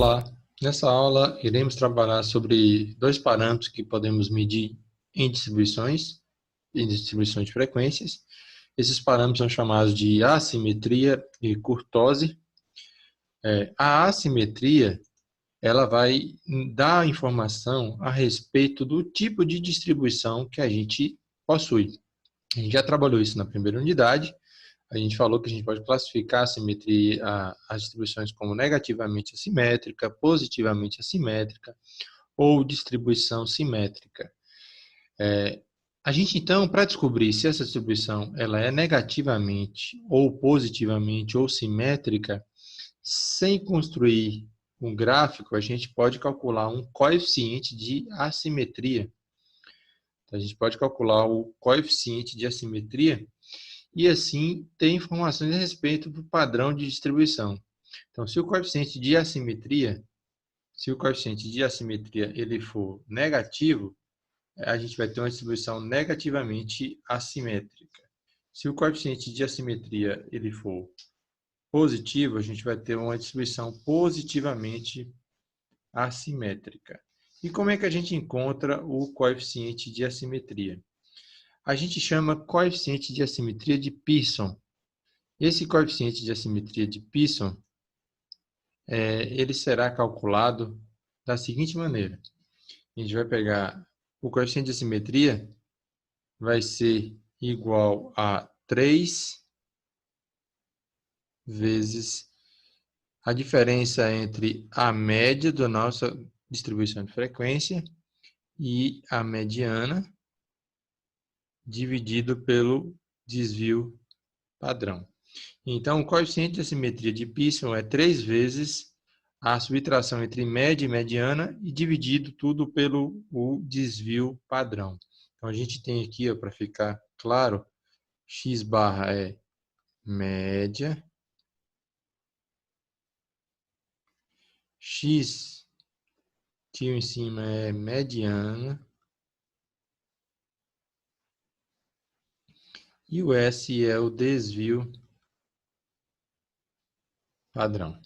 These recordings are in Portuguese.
Olá, nessa aula iremos trabalhar sobre dois parâmetros que podemos medir em distribuições de frequências. Esses parâmetros são chamados de assimetria e curtose. A assimetria ela vai dar informação a respeito do tipo de distribuição que a gente possui. A gente já trabalhou isso na primeira unidade. A gente falou que a gente pode classificar a simetria, as distribuições como negativamente assimétrica, positivamente assimétrica ou distribuição simétrica. A gente, então, para descobrir se essa distribuição ela é negativamente ou positivamente ou simétrica, sem construir um gráfico, a gente pode calcular um coeficiente de assimetria. Então, a gente pode calcular o coeficiente de assimetria e assim ter informações a respeito do padrão de distribuição. Então, se o coeficiente de assimetria ele for negativo, a gente vai ter uma distribuição negativamente assimétrica. Se o coeficiente de assimetria ele for positivo, a gente vai ter uma distribuição positivamente assimétrica. E como é que a gente encontra o coeficiente de assimetria? A gente chama coeficiente de assimetria de Pearson. Esse coeficiente de assimetria de Pearson, ele será calculado da seguinte maneira. A gente vai pegar o coeficiente de assimetria, vai ser igual a 3 vezes a diferença entre a média da nossa distribuição de frequência e a mediana, dividido pelo desvio padrão. Então, o coeficiente de assimetria de Pearson é 3 vezes a subtração entre média e mediana e dividido tudo pelo o desvio padrão. Então, a gente tem aqui, para ficar claro, x barra é média, x tio em cima é mediana e o S é o desvio padrão.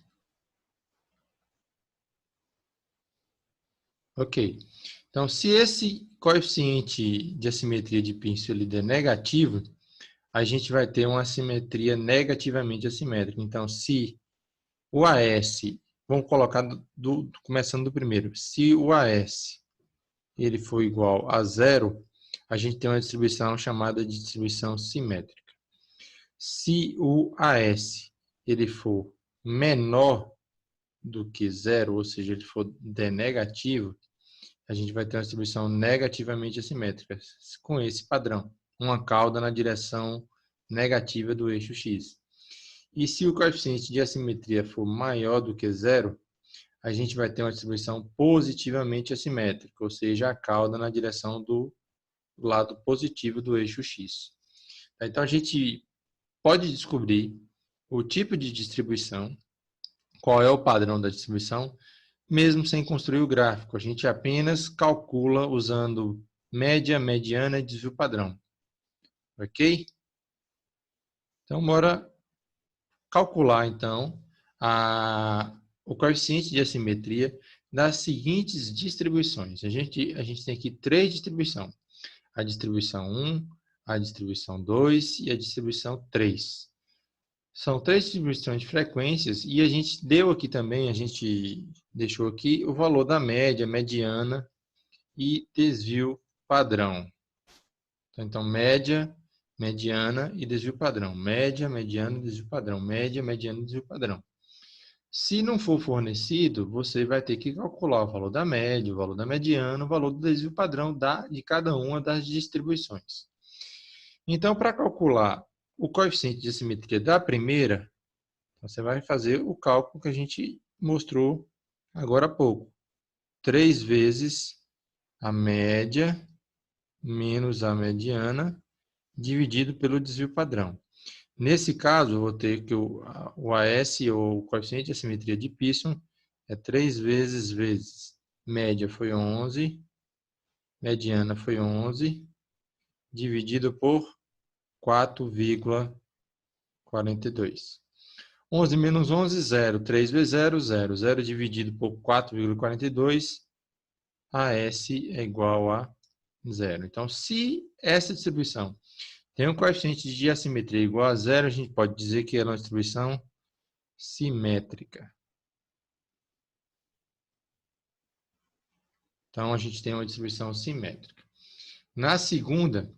Ok. Então, se esse coeficiente de assimetria de Pearson ele der negativo, a gente vai ter uma assimetria negativamente assimétrica. Então, se o AS, vamos colocar começando do primeiro, se o AS ele for igual a zero, a gente tem uma distribuição chamada de distribuição simétrica. Se o AS ele for menor do que zero, ou seja, ele for negativo, a gente vai ter uma distribuição negativamente assimétrica, com esse padrão, uma cauda na direção negativa do eixo x. E se o coeficiente de assimetria for maior do que zero, a gente vai ter uma distribuição positivamente assimétrica, ou seja, a cauda na direção do lado positivo do eixo x. Então, a gente pode descobrir o tipo de distribuição, qual é o padrão da distribuição, mesmo sem construir o gráfico. A gente apenas calcula usando média, mediana e desvio padrão. Ok? Então, bora calcular, então, o coeficiente de assimetria das seguintes distribuições. A gente tem aqui três distribuições. A distribuição 1, a distribuição 2 e a distribuição 3. São três distribuições de frequências e a gente deu aqui também, a gente deixou aqui o valor da média, mediana e desvio padrão. Então, média, mediana e desvio padrão. Média, mediana e desvio padrão. Média, mediana e desvio padrão. Se não for fornecido, você vai ter que calcular o valor da média, o valor da mediana, o valor do desvio padrão de cada uma das distribuições. Então, para calcular o coeficiente de assimetria da primeira, você vai fazer o cálculo que a gente mostrou agora há pouco. 3 vezes a média menos a mediana dividido pelo desvio padrão. Nesse caso, eu vou ter que o AS, ou o coeficiente de assimetria de Pearson, é 3 vezes média foi 11, mediana foi 11, dividido por 4,42. 11 menos 11, 0. 3 vezes 0, 0. 0 dividido por 4,42, AS é igual a 0. Então, se essa distribuição tem um coeficiente de assimetria igual a 0, a gente pode dizer que ela é uma distribuição simétrica. Então, a gente tem uma distribuição simétrica. Na segunda,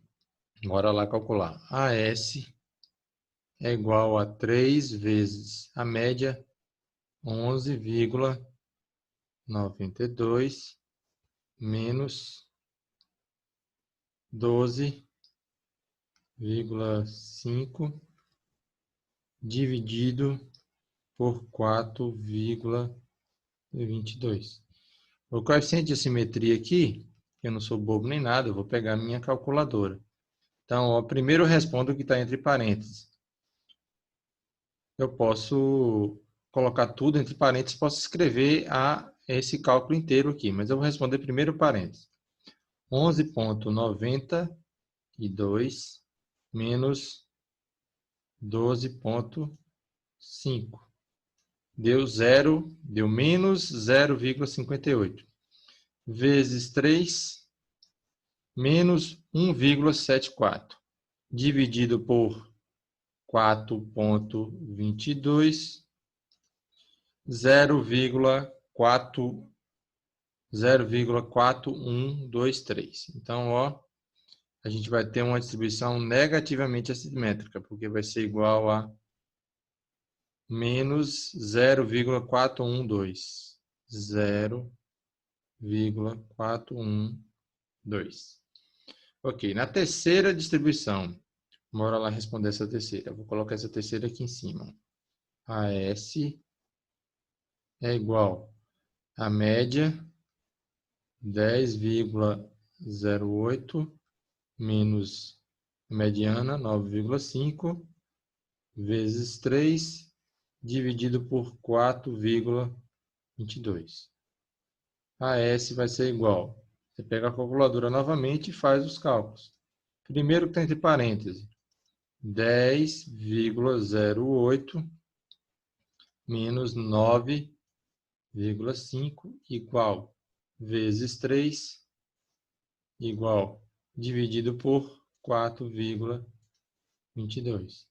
bora lá calcular. AS é igual a 3 vezes a média, 11,92 menos 12,5 dividido por 4,22. O coeficiente de assimetria aqui, eu não sou bobo nem nada, eu vou pegar a minha calculadora. Então, ó, primeiro eu respondo o que está entre parênteses. Eu posso colocar tudo entre parênteses, posso escrever esse cálculo inteiro aqui, mas eu vou responder primeiro parênteses. 11,92 menos 12,5. Deu 0, deu menos 0,58. Vezes 3, menos 1,74. Dividido por 4,22, 0,4123. Então, ó, a gente vai ter uma distribuição negativamente assimétrica, porque vai ser igual a menos 0,412. 0,412. Ok, na terceira distribuição, bora lá responder essa terceira. Eu vou colocar essa terceira aqui em cima. AS é igual a média 10,08 menos mediana 9,5 vezes 3 dividido por 4,22. AS vai ser igual. Você pega a calculadora novamente e faz os cálculos. Primeiro que está entre parênteses. 10,08 menos 9,5 igual vezes 3 igual dividido por 4,22.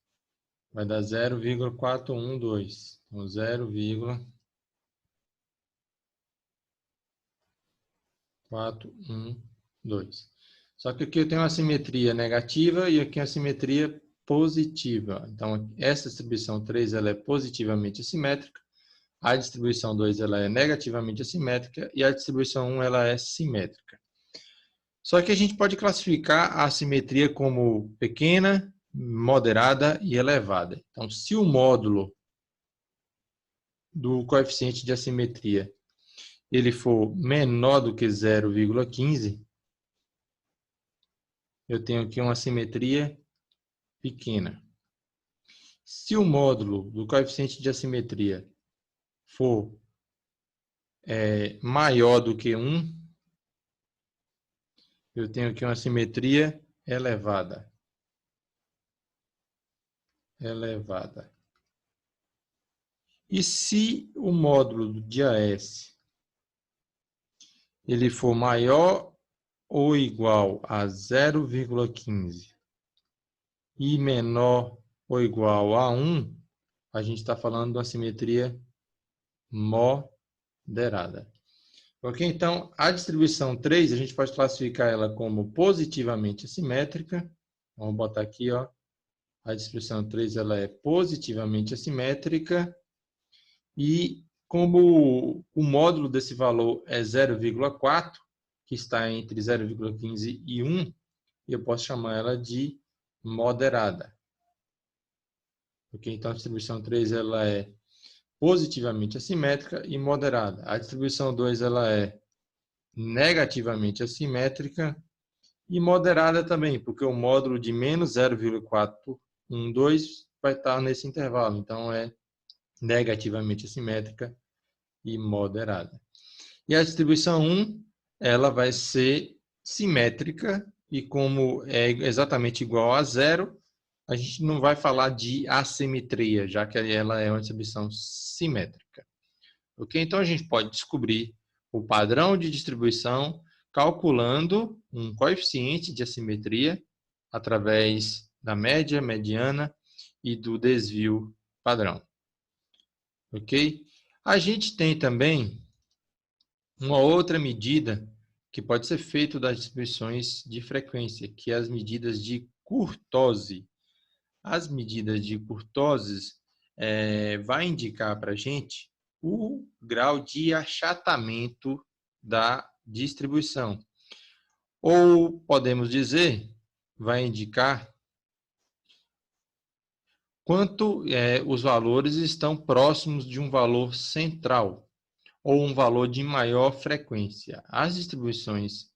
Vai dar 0,412. Então, 0,412. Só que aqui eu tenho uma simetria negativa e aqui uma simetria positiva. Então, essa distribuição 3 ela é positivamente assimétrica, a distribuição 2 ela é negativamente assimétrica e a distribuição 1 ela é simétrica. Só que a gente pode classificar a assimetria como pequena, moderada e elevada. Então, se o módulo do coeficiente de assimetria ele for menor do que 0,15, eu tenho aqui uma assimetria pequena. Se o módulo do coeficiente de assimetria for maior do que 1, eu tenho aqui uma simetria elevada. Elevada. E se o módulo de AS ele for maior ou igual a 0,15 e menor ou igual a 1, a gente está falando de uma simetria moderada. Ok? Então, a distribuição 3, a gente pode classificar ela como positivamente assimétrica. Vamos botar aqui, ó. A distribuição 3 ela é positivamente assimétrica. E como o módulo desse valor é 0,4, que está entre 0,15 e 1, eu posso chamar ela de moderada. Ok? Então, a distribuição 3 ela é positivamente assimétrica e moderada. A distribuição 2 ela é negativamente assimétrica e moderada também, porque o módulo de menos 0,412 vai estar nesse intervalo. Então, é negativamente assimétrica e moderada. E a distribuição 1, ela vai ser simétrica e como é exatamente igual a 0, a gente não vai falar de assimetria, já que ela é uma distribuição simétrica. Ok? Então, a gente pode descobrir o padrão de distribuição calculando um coeficiente de assimetria através da média, mediana e do desvio padrão. Ok? A gente tem também uma outra medida que pode ser feita das distribuições de frequência, que é as medidas de kurtose. As medidas de kurtose vai indicar para a gente o grau de achatamento da distribuição. Ou podemos dizer, vai indicar quanto os valores estão próximos de um valor central ou um valor de maior frequência. As distribuições,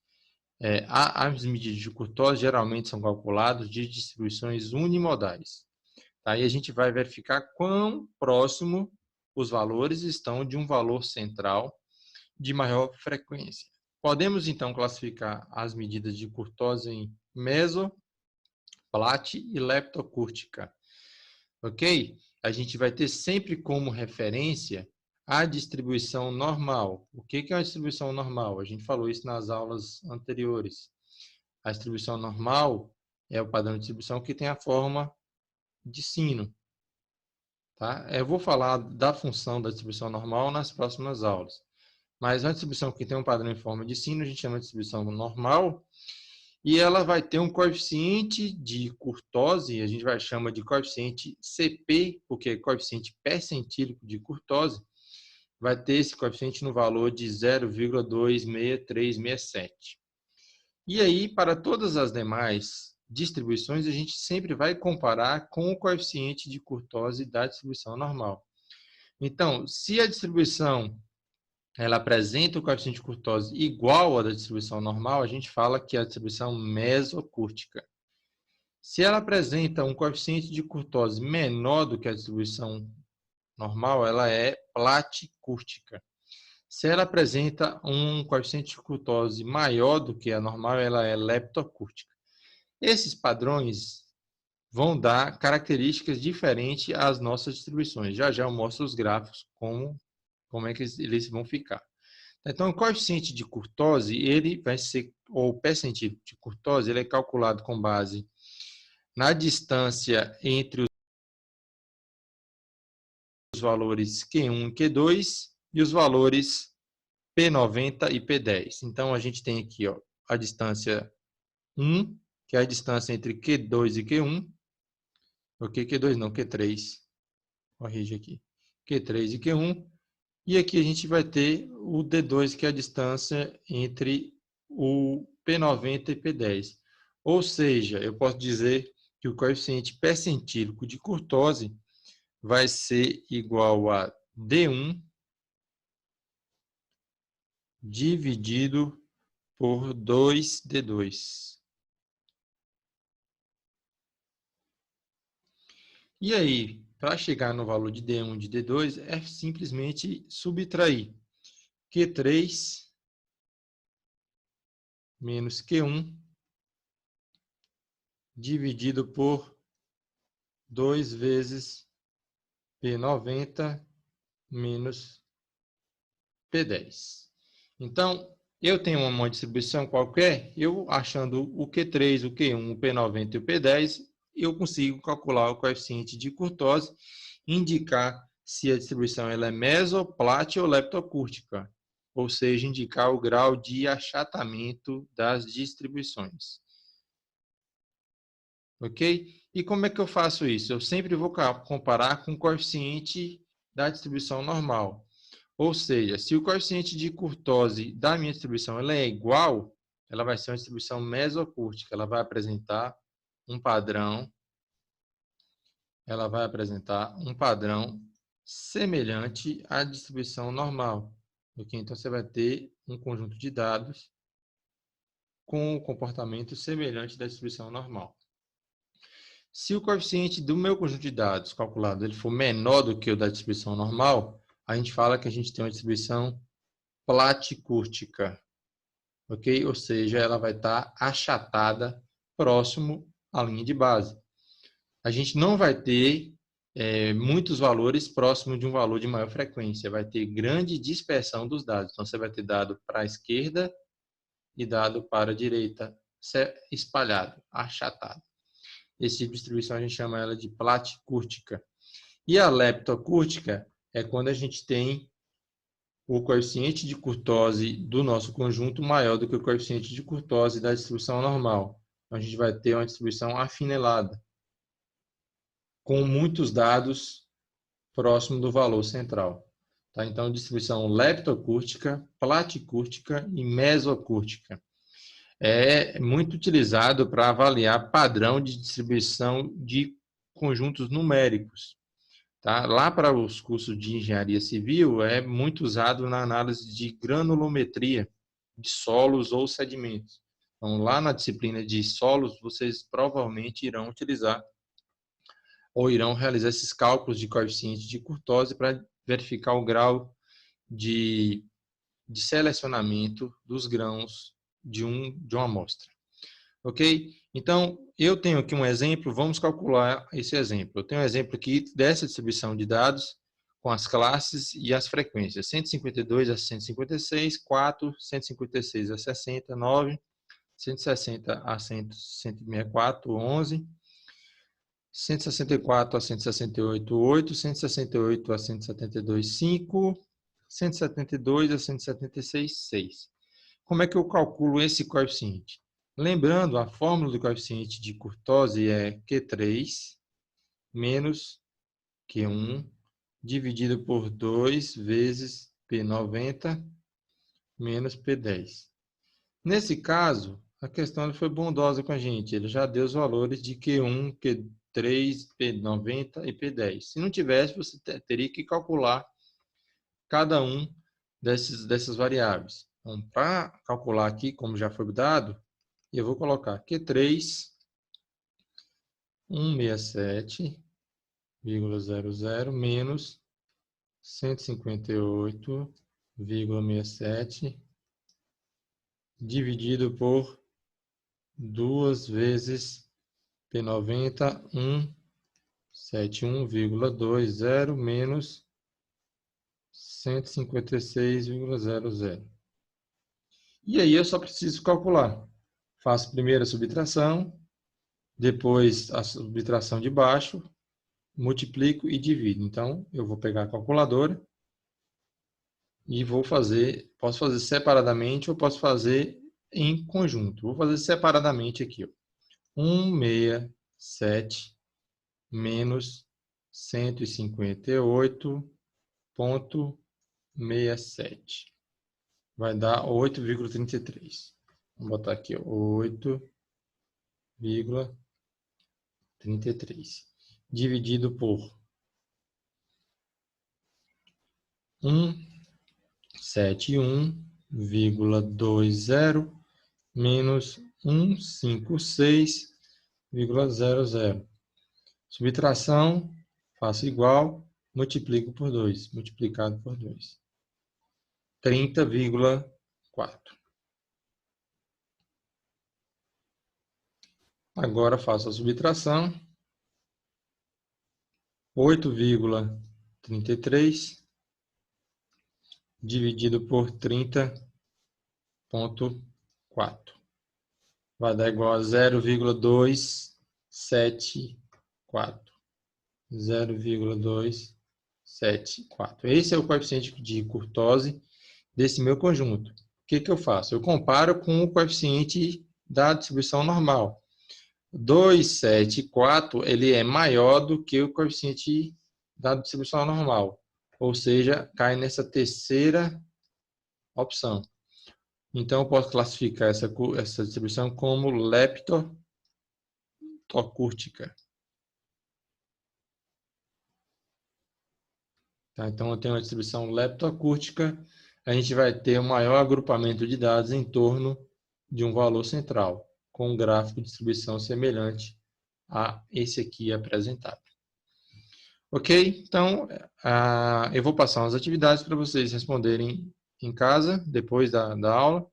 as medidas de kurtose geralmente são calculadas de distribuições unimodais. Aí a gente vai verificar quão próximo os valores estão de um valor central de maior frequência. Podemos, então, classificar as medidas de kurtose em meso, plat e leptocúrtica. Ok? A gente vai ter sempre como referência a distribuição normal. O que é a distribuição normal? A gente falou isso nas aulas anteriores. A distribuição normal é o padrão de distribuição que tem a forma de sino. Tá? Eu vou falar da função da distribuição normal nas próximas aulas. Mas uma distribuição que tem um padrão em forma de sino, a gente chama de distribuição normal, e ela vai ter um coeficiente de kurtose, a gente vai chamar de coeficiente CP, porque é coeficiente percentílico de kurtose, vai ter esse coeficiente no valor de 0,26367. E aí, para todas as demais distribuições, a gente sempre vai comparar com o coeficiente de kurtose da distribuição normal. Então, se a distribuição ela apresenta o coeficiente de kurtose igual ao da distribuição normal, a gente fala que é a distribuição mesocúrtica. Se ela apresenta um coeficiente de kurtose menor do que a distribuição normal, ela é platicúrtica. Se ela apresenta um coeficiente de kurtose maior do que a normal, ela é leptocúrtica. Esses padrões vão dar características diferentes às nossas distribuições. Já já eu mostro os gráficos como é que eles vão ficar. Então, o coeficiente de kurtose, ele vai ser, ou o percentível de kurtose, ele é calculado com base na distância entre os valores Q1 e Q2 e os valores P90 e P10. Então, a gente tem aqui a distância 1, que é a distância entre Q2 e Q1. Ok, Q2 não, Q3. Corrige aqui. Q3 e Q1. E aqui a gente vai ter o D2, que é a distância entre o P90 e P10. Ou seja, eu posso dizer que o coeficiente percentílico de kurtose vai ser igual a D1 dividido por 2D2. E aí, para chegar no valor de D1 e de D2, é simplesmente subtrair Q3 menos Q1 dividido por 2 vezes P90 menos P10. Então, eu tenho uma distribuição qualquer, eu achando o Q3, o Q1, o P90 e o P10, eu consigo calcular o coeficiente de kurtose e indicar se a distribuição ela é meso, plat ou leptocúrtica, ou seja, indicar o grau de achatamento das distribuições. Ok? E como é que eu faço isso? Eu sempre vou comparar com o coeficiente da distribuição normal. Ou seja, se o coeficiente de kurtose da minha distribuição ela é igual, ela vai ser uma distribuição mesocúrtica. Ela vai apresentar um padrão, semelhante à distribuição normal. Okay? Então, você vai ter um conjunto de dados com o comportamento semelhante da distribuição normal. Se o coeficiente do meu conjunto de dados calculado ele for menor do que o da distribuição normal, a gente fala que a gente tem uma distribuição platicúrtica, ok? Ou seja, ela vai estar achatada próximo à linha de base. a gente não vai ter muitos valores próximos de um valor de maior frequência. Vai ter grande dispersão dos dados. Então, você vai ter dado para a esquerda e dado para a direita, espalhado, achatado. Esse tipo de distribuição a gente chama ela de platicúrtica. E a leptocúrtica é quando a gente tem o coeficiente de curtose do nosso conjunto maior do que o coeficiente de curtose da distribuição normal. Então, a gente vai ter uma distribuição afinelada, com muitos dados próximo do valor central. Tá? Então, distribuição leptocúrtica, platicúrtica e mesocúrtica. É muito utilizado para avaliar padrão de distribuição de conjuntos numéricos. Tá? Lá para os cursos de engenharia civil, é muito usado na análise de granulometria de solos ou sedimentos. Então, lá na disciplina de solos, vocês provavelmente irão utilizar ou irão realizar esses cálculos de coeficiente de curtose para verificar o grau de selecionamento dos grãos de uma amostra. Ok? Então, eu tenho aqui um exemplo, vamos calcular esse exemplo. Eu tenho um exemplo aqui dessa distribuição de dados com as classes e as frequências. 152 a 156, 4, 156 a 60, 9, 160 a 164, 11, 164 a 168, 8, 168 a 172, 5, 172 a 176, 6. Como é que eu calculo esse coeficiente? Lembrando, a fórmula do coeficiente de curtose é Q3 menos Q1 dividido por 2 vezes P90 menos P10. Nesse caso, a questão foi bondosa com a gente. Ele já deu os valores de Q1, Q3, P90 e P10. Se não tivesse, você teria que calcular cada um dessas variáveis. Então, para calcular aqui, como já foi dado, eu vou colocar Q3 167,00 menos 158,67 dividido por 2 vezes P90 171,20 menos 156,00. E aí eu só preciso calcular. Faço primeiro a subtração, depois a subtração de baixo, multiplico e divido. Então, eu vou pegar a calculadora e vou fazer, posso fazer separadamente ou posso fazer em conjunto. Vou fazer separadamente aqui. 167 menos 158,67. Vai dar 8,33. Vou botar aqui 8,33. Dividido por 171,20 menos 156,00. Subtração, faço igual, multiplico por 2. Multiplicado por 2. 30,4. Agora faço a subtração. 8,33 dividido por 30,4. Vai dar igual a 0,274. 0,274. Esse é o coeficiente de curtose desse meu conjunto. O que eu faço? Eu comparo com o coeficiente da distribuição normal. 274, ele é maior do que o coeficiente da distribuição normal. Ou seja, cai nessa terceira opção. Então, eu posso classificar essa distribuição como leptocúrtica. Tá? Então, eu tenho uma distribuição leptocúrtica. A gente vai ter um maior agrupamento de dados em torno de um valor central, com um gráfico de distribuição semelhante a esse aqui apresentado. Ok? Então, eu vou passar umas atividades para vocês responderem em casa, depois da aula.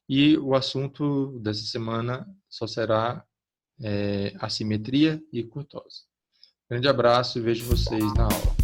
E o assunto dessa semana só será assimetria e curtose. Grande abraço e vejo vocês na aula.